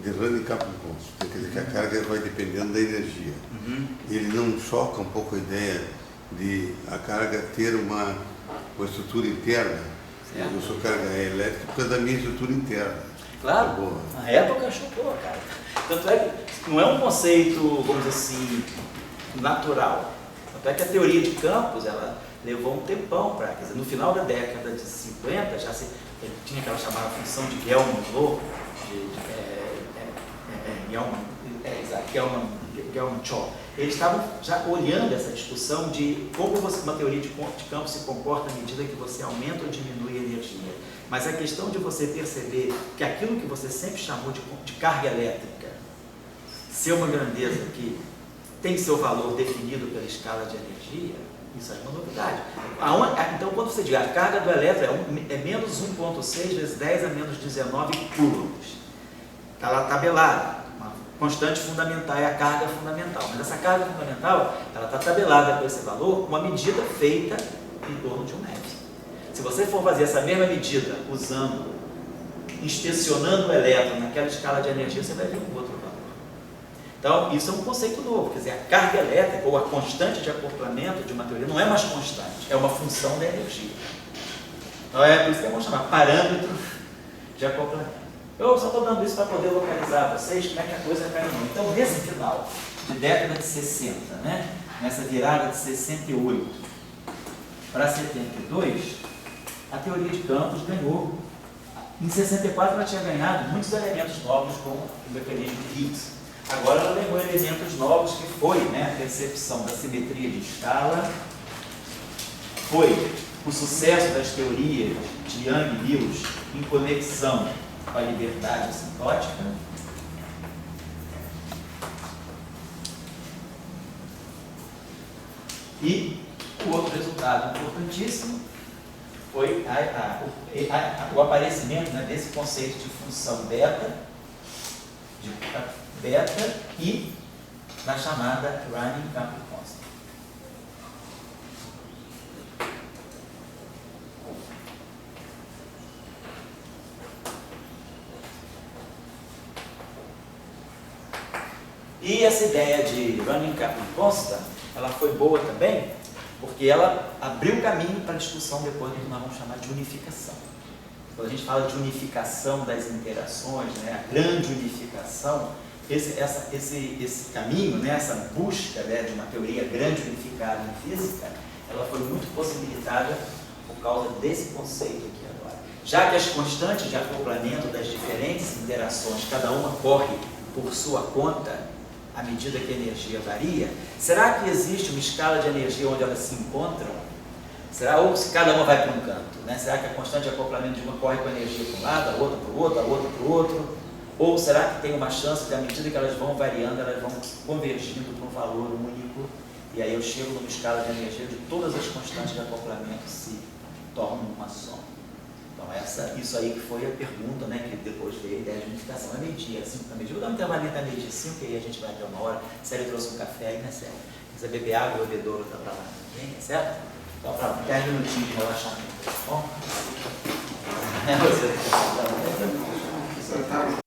de running Capricorn, quer dizer que a carga vai dependendo da energia. Ele não choca um pouco a ideia de a carga ter uma estrutura interna. Certo. Eu sou carga elétrica por causa da minha estrutura interna. Claro, na época chocou, cara. Tanto é que não é um conceito, vamos dizer assim, natural. Tanto é que a teoria de campos, ela levou um tempão para, quer dizer, no final da década de 50, já se tinha aquela chamada função de Gelman-Loo, Gelman-Shaw. Eles estavam já olhando essa discussão de como uma teoria de campo se comporta à medida que você aumenta ou diminui a energia. Mas a questão de você perceber que aquilo que você sempre chamou de carga elétrica ser uma grandeza que tem seu valor definido pela escala de energia, isso é uma novidade. Então, quando você diz a carga do elétron é menos 1,6 vezes 10 a menos 19 coulombs. Está lá tabelada. Uma constante fundamental é a carga fundamental. Mas essa carga fundamental, ela está tabelada com esse valor, com uma medida feita em torno de 1 MeV. Se você for fazer essa mesma medida inspecionando o elétron naquela escala de energia, você vai ver um outro valor. Então, isso é um conceito novo, quer dizer, a carga elétrica ou a constante de acoplamento de uma teoria não é mais constante, é uma função da energia. Então, é por isso que vamos chamar parâmetro de acoplamento. Eu só estou dando isso para poder localizar vocês como é que a coisa cai no mundo. Então, nesse final de década de 60, né, nessa virada de 68 para 72, a teoria de campos ganhou. Em 64 ela tinha ganhado muitos elementos novos como o mecanismo de Higgs. Agora ela ganhou elementos novos que foi, né, a percepção da simetria de escala, foi o sucesso das teorias de Young e Lewis em conexão com a liberdade assintótica, e o outro resultado importantíssimo foi o aparecimento, né, desse conceito de função beta e da chamada running Capri constant. E essa ideia de running Capri constant, ela foi boa também, porque ela abriu caminho para a discussão depois do que nós vamos chamar de unificação. Quando a gente fala de unificação das interações, né, a grande unificação, esse caminho, né, essa busca, né, de uma teoria grande unificada em física, ela foi muito possibilitada por causa desse conceito aqui agora. Já que as constantes de acoplamento das diferentes interações, cada uma corre por sua conta, à medida que a energia varia, será que existe uma escala de energia onde elas se encontram? Ou se cada uma vai para um canto? Né? Será que a constante de acoplamento de uma corre com a energia para um lado, a outra para o outro, a outra para o outro? Ou será que tem uma chance de, à medida que elas vão variando, elas vão convergindo para um valor único, e aí eu chego numa escala de energia de todas as constantes de acoplamento se tornam uma só? Então, isso aí que foi a pergunta, né, que depois veio a ideia de unificação. É meio-dia, 5 para meio-dia. Vou dar um intervalinho até meio-dia 5, e aí a gente vai até 1 hora. Célio trouxe um café aí, né, Célio? Se quiser beber água, o bebedouro está para lá também, certo? Então, para 10 minutinhos de relaxamento, tá bom? Você está